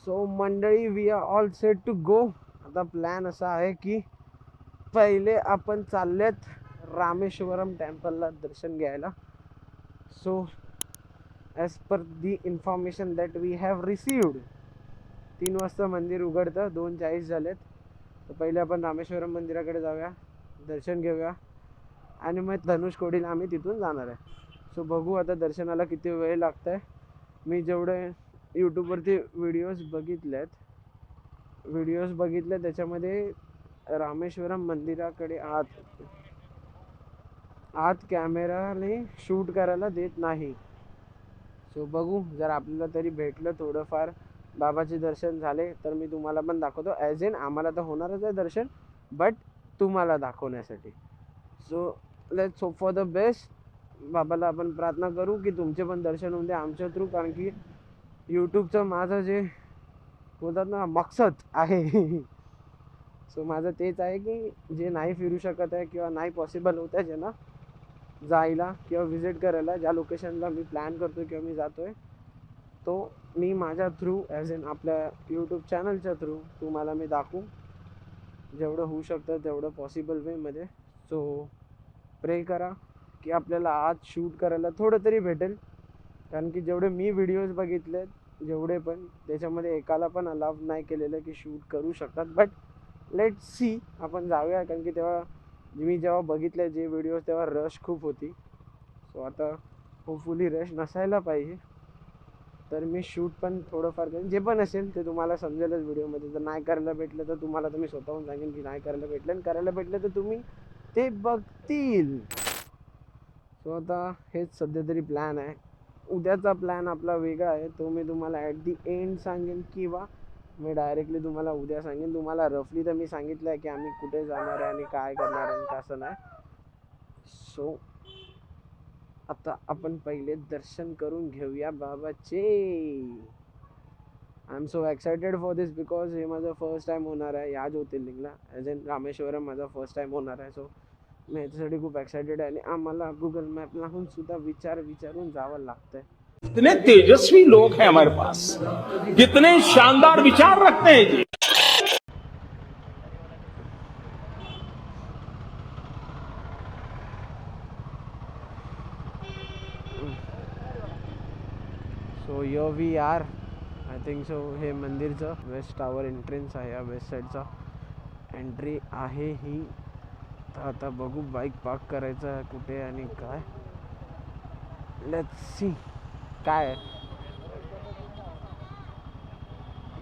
So मंडळी, we are all set to go. आता plan असा आहे की पहिले आपण चाललेत रामेश्वरम टेम्पलला दर्शन घ्यायला. So as per the information that we have received, 3 वाजता मंदिर उघडतं, 2:40 झालेत. तर पहिले आपण रामेश्वरम मंदिराकडे जाऊया, दर्शन घेऊया आणि मग धनुषकोडीला आम्ही तिथून जाणार आहे. सो बघू आता दर्शनाला किती वेळ लागत आहे. मी जेवढे यूट्यूबवरती व्हिडिओज बघितले त्याच्यामध्ये रामेश्वरम मंदिराकडे आत कॅमेराने शूट करायला देत नाही. सो बघू, जर आपल्याला तरी भेटलं थोडंफार बाबाचे दर्शन झाले तर मी तुम्हाला पण दाखवतो. ॲज इन आम्हाला तर होणारच आहे दर्शन, बट तुम्हाला दाखवण्यासाठी. So let's hope for the best. बाबाला आपण प्रार्थना करू की तुमचे पण दर्शन होऊन दे आमच्या थ्रू, कारण की यूट्यूबचं माझं जे बोलतात ना मकसद आहे सो माझं तेच आहे की जे नाही फिरू शकत आहे किंवा नाही पॉसिबल होत आहे ज्यांना जायला किंवा विजिट करायला, ज्या लोकेशनला मी प्लॅन करतो किंवा मी जातो आहे, तो मी माझ्या थ्रू ॲज इन आपल्या यूट्यूब चॅनलच्या थ्रू तुम्हाला मी दाखवू, जेवढं होऊ शकतं तेवढं पॉसिबल वेमध्ये. सो प्रे करा की आपल्याला आज शूट करायला थोडं तरी भेटेल, कारण की जेवढे मी व्हिडिओज बघितले जेवढे पण त्याच्यामध्ये एकाला पण अलाव नाही केलेलं की शूट करू शकतात. बट लेट्स सी, आपण जाऊया, कारण की जेव्हा बघितले जे व्हिडिओज तेव्हा रश खूप होती. सो आता होपफुली रश नसायला पाहिजे, तर मी शूट पण थोडंफार करेन. जे पण असेल ते तुम्हाला समजेलच व्हिडिओमध्ये. जर नाही करायला भेटलं तर तुम्हाला तर मी स्वतःहून सांगेन की नाही करायला भेटलं, आणि करायला भेटलं तर तुम्ही ते बघतील. सो आता हेच सध्या तरी प्लॅन आहे. उद्याचा प्लॅन आपला वेगळा आहे, तो मी तुम्हाला ॲट दी एंड सांगेन किंवा मी डायरेक्टली तुम्हाला उद्या सांगेन. तुम्हाला रफली तर मी सांगितलं आहे की आम्ही कुठे जाणार आहे आणि काय करणार आहे कसं नाही. सो आता आपण पहिले दर्शन करून घेऊया बाबाचे. I am so excited for this because हे माझं फर्स्ट टाईम होणार आहे या ज्योतिर्लिंगला. ॲज इन रामेश्वरम माझा फर्स्ट टाईम होणार आहे. सो मी ह्याच्यासाठी खूप एक्सायटेड आहे. आणि आम्हाला गुगल मॅप लागून सुद्धा विचारून जावं लागतंय. कितने तेजस्वी लोग हैं हमारे पास, कितने शानदार विचार रखते हैं जी. So here we are. I think so हे मंदिरचं वेस्ट टावर एंट्रन्स आहे, या वेस्ट साईडचा एंट्री आहे ही. तर आता बघू बाईक पार्क करायचं कुठे आणि काय. लेट्स सी काय है,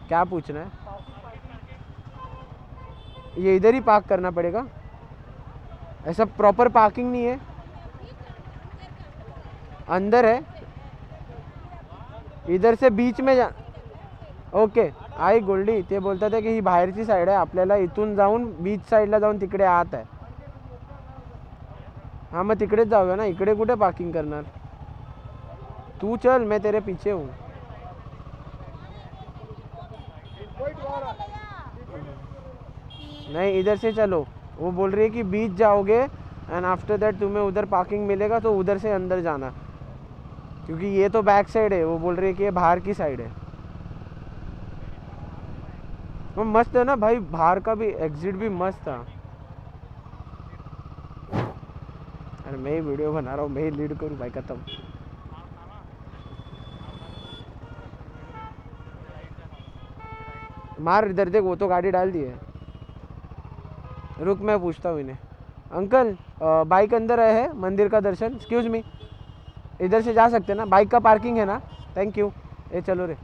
क्या पूछना है. ये इधर ही पार्क करना पड़ेगा, ऐसा प्रॉपर पार्किंग नहीं है, अंदर है, इधर से बीच में जा. ओके. आई गोल्डी ते बोलतात आहे की ही बाहेरची साईड आहे, आपल्याला इथून जाऊन बीच साईडला जाऊन तिकडे आत आहे. हां मग तिकडेच जाऊया ना, इकडे कुठे पार्किंग करणार. तू चल, मैं तेरे पीछे हूँ. नहीं इधर से चलो, वो बोल रही है कि बीच जाओगे एंड आफ्टर दैट तुम्हें उधर पार्किंग मिलेगा तो उधर से अंदर जाना, क्योंकि ये तो बैक साइड है. वो बोल रही है कि ये बाहर की साइड है. वो मस्त है ना भाई, बाहर का भी एग्जिट भी मस्त था. अरे मैं ही वीडियो बना रहा हूँ, मैं ही लीड करूँ भाई, खत्म. मार इधर देख, वो तो गाड़ी डाल दी है. रुक मैं पूछता हूँ इन्हें. अंकल बाइक अंदर है मंदिर का दर्शन, एक्सक्यूज मी, इधर से जा सकते ना, बाइक का पार्किंग है ना. Thank you. ए चलो रे.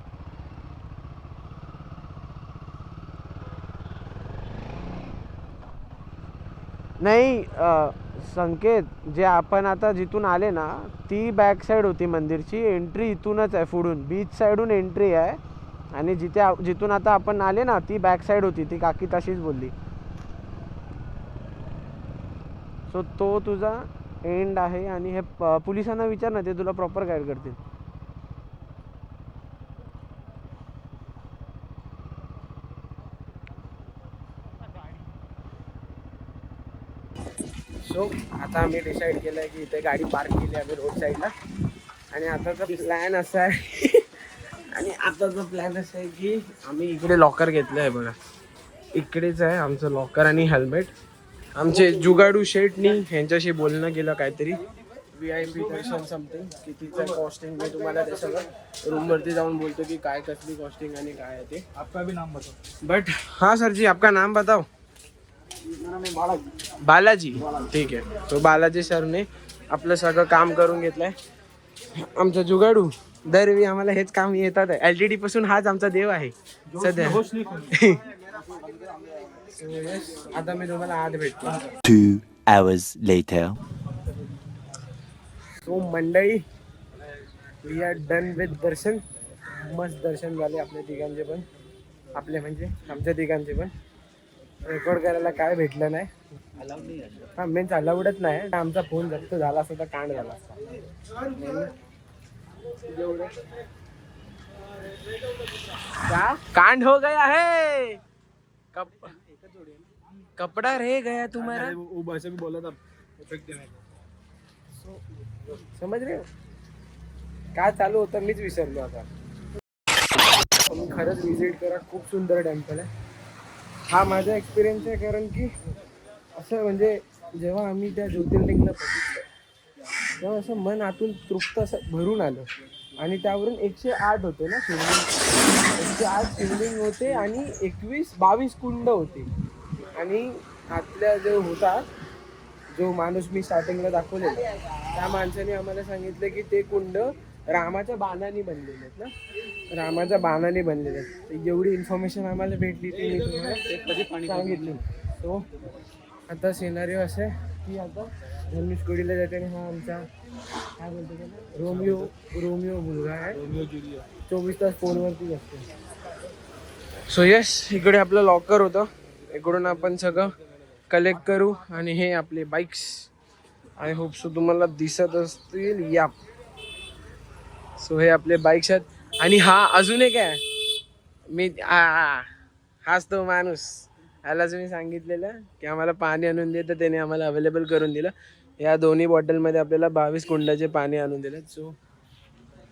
नाही संकेत, जे आपण आता जिथून आले ना ती बॅक साईड होती मंदिरची. एंट्री इथूनच आहे, पुढून बीच साईडून एंट्री आहे. आणि जिथून आता आपण आले ना ती बॅक साईड होती. ती काकी तशीच बोलली. सो तो तुझा एंड आहे. आणि हे पोलिसांना विचार ना, ते तुला प्रॉपर गाईड करतील. सो आता आम्ही डिसाईड केलं आहे की इथे गाडी पार्क केली आम्ही रोड साईडला. आणि आताचा प्लॅन असा आहे आणि आताचा प्लॅन असा आहे की आम्ही इकडे लॉकर घेतलं आहे बघा. इकडेच आहे आमचं लॉकर आणि हेल्मेट. आमचे जुगाडू शेटनी ह्यांच्याशी बोलणं केलं काहीतरी VIP दर्शन समथिंग कितीचं कॉस्टिंग. मी तुम्हाला ते सगळं रूमवरती जाऊन बोलतो की काय कसली कॉस्टिंग आणि काय आहे ते. आपका भी नाम बताओ. बट हाँ सर जी आपका नाम बताओ. बालाजी. ठीक आहे. तो बालाजी सरने आपलं सगळं काम करून घेतलंय. आमचा जुगाडू दरवेळी आम्हाला हेच काम येतात. LTD पासून हाच आमचा देव आहे सध्या. आता मी तुम्हाला आत भेटतो. 2 hours later. सो मंडळी वी आर डन विथ दर्शन. मस्त दर्शन झाले आपल्या तिघांचे पण. आपले म्हणजे आमच्या तिघांचे पण. रेकॉर्ड करायला काय भेटलं नाही. हां मेन अलाउडच नाही. आमचा फोन जप्त झाला असता तर कांड झाला असता. क्या कांड हो गया है. कपड़ा रह गया तुम्हारा. वो वैसे भी बोला था इफेक्ट देने का. समज रे काय चालू होतं मीच विसरलो आता. तुम्ही खरंच विजिट करा. खूप सुंदर टेम्पल आहे. हा माझा एक्सपिरियन्स आहे कारण की असं म्हणजे जेव्हा आम्ही त्या ज्योतिर्लिंगला बघितलं तेव्हा असं मन आतून तृप्त असं भरून आलं. आणि त्यावरून 108 होते ना शिवलिंग. 108 शिवलिंग होते आणि 22 कुंड होते. आणि आतल्या जो होता जो माणूस मी स्टार्टिंगला दाखवलेला त्या माणसाने आम्हाला सांगितलं की ते कुंड रामाच्या बाणाने बनलेले आहेत ना. रामाच्या बाणाने बनलेले आहेत. एवढी इन्फॉर्मेशन आम्हाला भेटली ती मी तुम्हाला सांगितली. सो आता सिनारिओ असं आहे की आता धनुषकोडीला जाते आणि हा आमचा काय बोलतो त्याला रोमिओ मुलगा आहे. 24 तास फोनवरतीच असतो. सो यस इकडे आपलं लॉकर होतं. इकडून आपण सगळं कलेक्ट करू. आणि हे आपले बाईक्स आय होप सो तुम्हाला दिसत असतील. या सो हे आपले बाईक्स आहेत. आणि हा अजून एक आहे मी हाच तो माणूस. ह्यालाच मी सांगितलेलं की आम्हाला पाणी आणून दे तर त्याने आम्हाला अवेलेबल करून दिलं. या दोन्ही बॉटलमध्ये आपल्याला 22 कुंडाचे पाणी आणून दिलं. So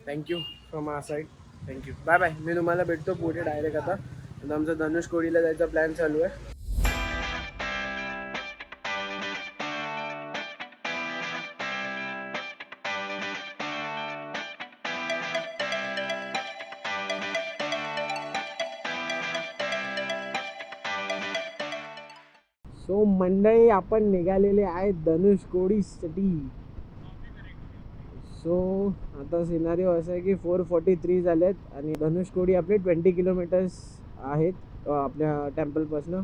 thank you from our side. Thank you. Bye bye. मी तुम्हाला भेटतो पुढे डायरेक्ट. आता आमचा धनुषकोडीला जायचा प्लॅन चालू आहे. सो मंडळी आपण निघालेले आहेत धनुषकोडीसाठी. सो आता सिनारिओ असं आहे की 443 झालेत आणि धनुषकोडी आपले 20 किलोमीटर्स आहेत आपल्या टेम्पलपासनं.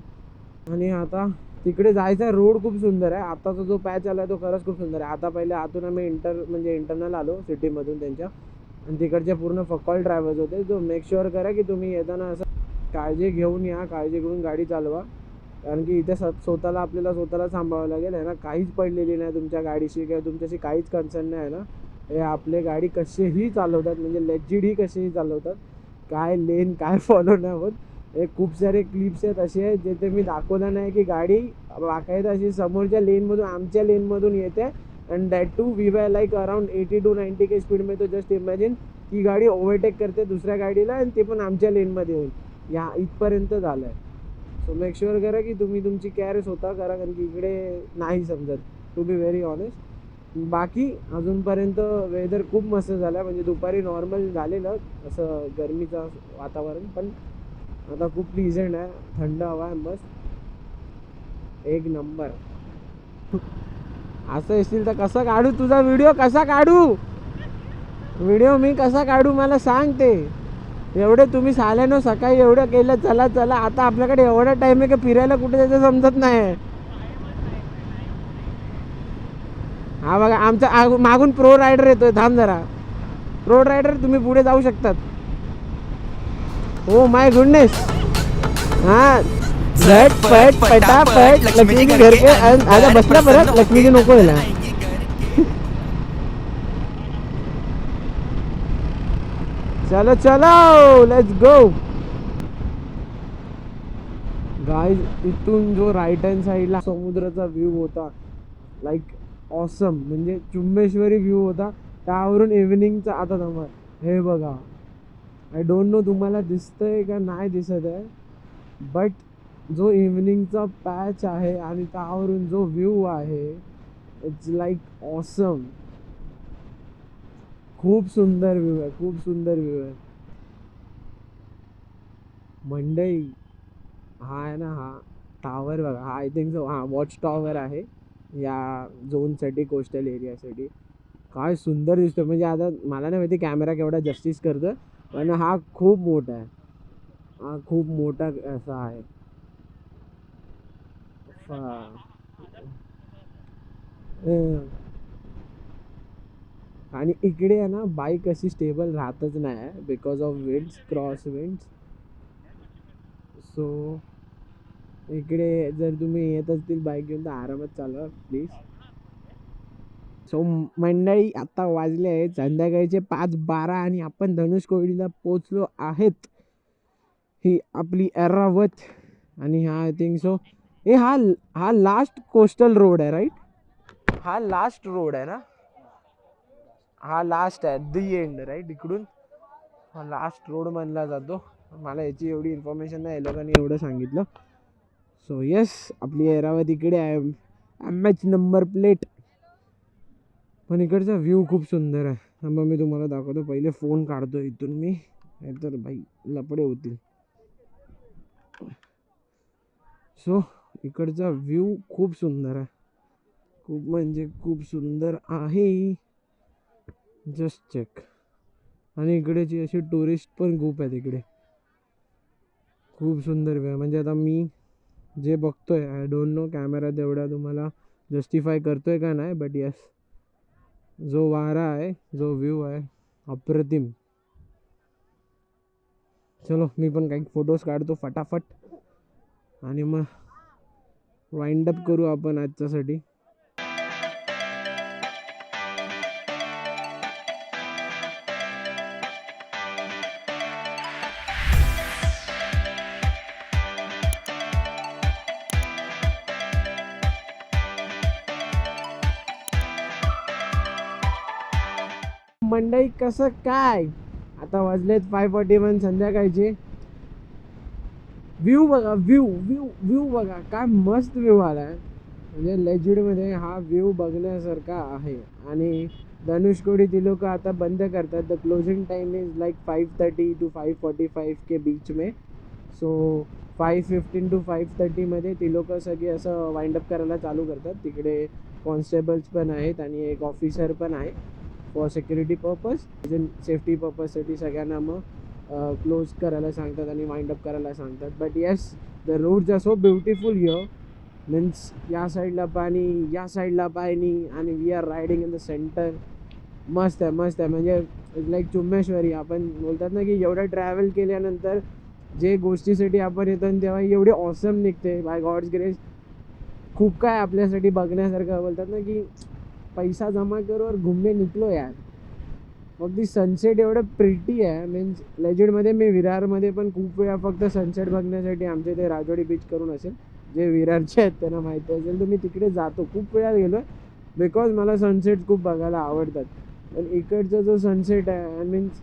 आणि आता तिकडे जायचा रोड खूप सुंदर आहे. आताचा जो पॅच आला तो खरंच खूप सुंदर आहे. आता पहिले आतून आम्ही इंटरनल आलो सिटीमधून त्यांच्या. आणि तिकडचे पूर्ण फकॉल ड्रायव्हर्स होते. जो मेक शुअर करा की तुम्ही येताना असं काळजी घेऊन या. काळजी घेऊन गाडी चालवा. कारण की इथे आपल्याला स्वतःला सांभाळावं लागेल आहे ना. काहीच पडलेली नाही तुमच्या गाडीशी किंवा तुमच्याशी काहीच कन्सर्न नाही आहे ना. हे आपले गाडी कशीही चालवतात म्हणजे लेजिडही कशीही चालवतात. काय लेन काय फॉलो नाही होत. हे खूप सारे क्लिप्स आहेत असे आहेत जिथे मी दाखवलं नाही की गाडी बाकायदा अशी समोरच्या लेनमधून आमच्या लेनमधून येते. And that too we were like around 80 to 90 के स्पीड में. तो जस्ट इमॅजिन की गाडी ओव्हरटेक करते दुसऱ्या गाडीला आणि ते पण आमच्या लेनमध्ये येऊन या इथपर्यंत झालं आहे. सो मेक शुअर करा की तुम्ही तुमची केअर स्वतः करा कारण की इकडे नाही समजत टू बी व्हेरी ऑनेस्ट. बाकी अजूनपर्यंत वेदर खूप मस्त झाला. म्हणजे दुपारी नॉर्मल झालेलं असं गरमीचं वातावरण पण आता खूप प्लीझंट आहे. थंड हवा आहे मस्त एक नंबर. असं येशील तर कसं काढू तुझा व्हिडिओ. कसा काढू व्हिडिओ मी कसा काढू मला सांग. ते एवढे तुम्ही साल्यानो सकाळी एवढं केलं चला चला. आता आपल्याकडे एवढा टाइम आहे की फिरायला कुठे जायचं समजत नाही. हा बघा आमचा मागून प्रो रायडर येतोय. थांब जरा. प्रो रायडर तुम्ही पुढे जाऊ शकतात. हो माय गुडनेस. हा झटपट पटापट लक्ष्मीजी घर के आता बसला परत. लक्ष्मीजी नको आहे ना. चलो चलो लेट्स गो गाइस. इथून जो राईट हँड साईडला समुद्राचा व्ह्यू होता लाईक ऑसम. म्हणजे चुम्मेश्वरी व्ह्यू होता त्यावरून इव्हिनिंगचा. आता थांबा हे बघा आय डोंट नो तुम्हाला दिसतंय का नाही दिसत आहे, बट जो इव्हनिंगचा पॅच आहे आणि त्यावरून जो व्ह्यू आहे, इट्स लाईक ऑसम. खूप सुंदर व्ह्यू आहे, खूप सुंदर व्ह्यू आहे मंडई. हा आहे ना, हा टावर बघा, हा आय थिंक सो हा वॉच टॉवर आहे या झोनसाठी, कोस्टल एरियासाठी. काय सुंदर दिसतो, म्हणजे आता मला नाही माहिती कॅमेरा केवढा जस्टिस करतो, पण हा खूप मोठा आहे, हा खूप मोठा असा आहे. आणि इकडे आहे ना बाईक अशी स्टेबल राहतच नाही आहे because of winds, cross winds. So इकडे जर तुम्ही येत असतील बाईक घेऊन तर आरामात चालवा प्लीज. सो मंडळी, आता वाजले आहेत संध्याकाळचे 5:12 आणि आपण धनुषकोडीला पोचलो आहेत. ही आपली एरावत. आणि हा आय थिंक सो हा हा लास्ट कोस्टल रोड आहे राईट. हा लास्ट रोड आहे ना, हा लास्ट आहे दी एंड राईट. इकडून हा लास्ट रोड मानला जातो. मला याची एवढी इन्फॉर्मेशन नाही, लोकांनी एवढं सांगितलं. सो येस, आपली एरावत इकडे आहे, MH नंबर प्लेट. पण इकडचा व्ह्यू खूप सुंदर आहे. मग मी तुम्हाला दाखवतो, पहिले फोन काढतो इथून मी, नाहीतर भाई लपडे होतील. सो इकडचा व्ह्यू खूप सुंदर आहे, खूप म्हणजे खूप सुंदर आहे. Just check. आणि इकडेची अशी टुरिस्ट पण खूप आहेत इकडे, खूप सुंदर व्ह्यू आहे. म्हणजे आता मी जे बघतोय, आय डोंट नो कॅमेरा तेवढा तुम्हाला जस्टिफाय करतोय का नाही, बट यस, जो वारा आहे, जो व्ह्यू आहे, अप्रतिम. चलो मी पण काही फोटोज काढतो फटाफट आणि मग वाइंड अप करू आपण आजच्यासाठी. मंडई कसं काय, आता वाजलेत 5:41 संध्याकाळचे. व्ह्यू बघा, व्ह्यू व्ह्यू व्ह्यू बघा, काय मस्त व्ह्यू आला आहे. म्हणजे लेजिडमध्ये हा व्ह्यू बघण्यासारखा आहे. आणि धनुषकोडी ती लोक आता बंद करतात. The closing time is like 5:30 to 5:45 के बीच में. सो 5:15 to 5:30 मध्ये ती लोक सगळी असं वाइंडअप करायला चालू करतात. तिकडे कॉन्स्टेबल्स पण आहेत आणि एक ऑफिसर पण आहे फॉर सिक्युरिटी पर्पज, सेफ्टी पर्पजसाठी सगळ्यांना मग क्लोज करायला सांगतात आणि वाइंडअप करायला सांगतात. But yes, the roads are so beautiful here. Means या साईडला पाणी, या साईडला पाणी, आणि we are riding in the centre. मस्त आहे, मस्त आहे. म्हणजे लाईक चुम्मेश्वरी. आपण बोलतात ना की एवढं ट्रॅव्हल केल्यानंतर जे गोष्टीसाठी आपण येतो तेव्हा एवढी ऑसम निघते, बाय गॉड्स ग्रेस. खूप काय आपल्यासाठी बघण्यासारखं. बोलतात ना की पैसा जमा करो और घूमने निकलो यार. मग ती सनसेट एवढं प्रिटी आहे. मीन्स लेजिडमध्ये मी विरारमध्ये पण खूप वेळा फक्त सनसेट बघण्यासाठी, आमच्या इथे राजवाडी बीच करून असेल, जे विरारचे आहेत त्यांना माहिती असेल, तर मी तिकडे जातो, खूप वेळा गेलो आहे, बिकॉज मला सनसेट खूप बघायला आवडतात. पण इकडचा जो सनसेट आहे, मीन्स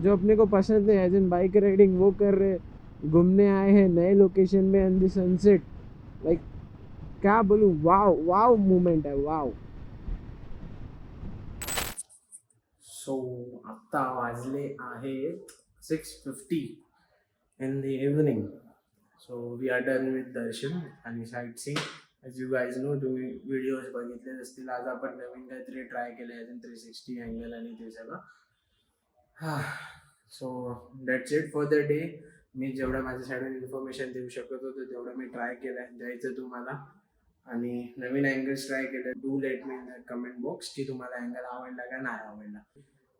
जो अपने को पसंद है, एज इन बाइक राइडिंग, वो कर रहे, घूमने आए हैं नए लोकेशन में एंड द सनसेट, लाइक क्या बोलूँ, वाव वाव मोमेंट आहे, वाव. सो आत्ता वाजले आहेत 6:50 in the evening. So we are done with दर्शन आणि sightseeing. As you guys know, तुम्ही व्हिडिओज बघितले असतील. आज आपण नवीन काहीतरी ट्राय केलं आहे, 360 अँगल आणि ते सगळं. So that's it for the day. मी जेवढं माझ्या साईडून इन्फॉर्मेशन देऊ शकत होतो तेवढं मी ट्राय केलं आहे द्यायचं तुम्हाला. आणि नवीन अँगल्स ट्राय केले. Do let me in the comment box की तुम्हाला अँगल आवडला का नाही आवडला.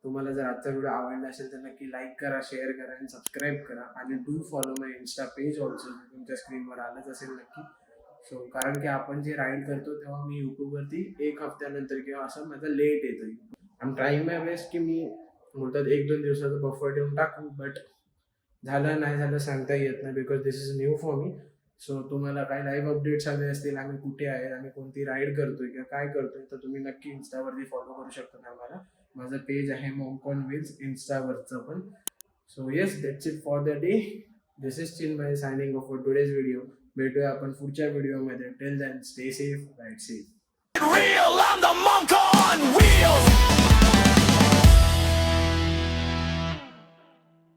तुम्हाला जर आजचा व्हिडिओ आवडला असेल तर नक्की लाईक करा, शेअर करा आणि सबस्क्राईब करा. आणि do follow my Insta page also, तुमच्या स्क्रीनवर आलंच असेल नक्की. सो कारण की आपण जे राईड करतो तेव्हा मी यूट्यूबवरती 1 हफ्त्यानंतर किंवा असं माझं लेट येतं. I am trying my best की मी बोलतात 1-2 दिवसाचं बफर ठेवून टाकू, बट झालं नाही झालं सांगता येत नाही, because this is new for me. So तुम्हाला काय लाईव्ह अपडेट्स हवे असतील, आम्ही कुठे आहे, आम्ही कोणती राईड करतोय किंवा काय करतोय, तर तुम्ही नक्की इन्स्टावरती फॉलो करू शकता आम्हाला. माझं पेज आहे मॉमकॉन व्हील्स इन्स्टावरचं पण. So yes that's it for the day. This is Chinmay signing off for today's video. भेटूया आपण पुढच्या व्हिडिओमध्ये. Till then stay safe, ride safe. Real, I'm the monk on wheels.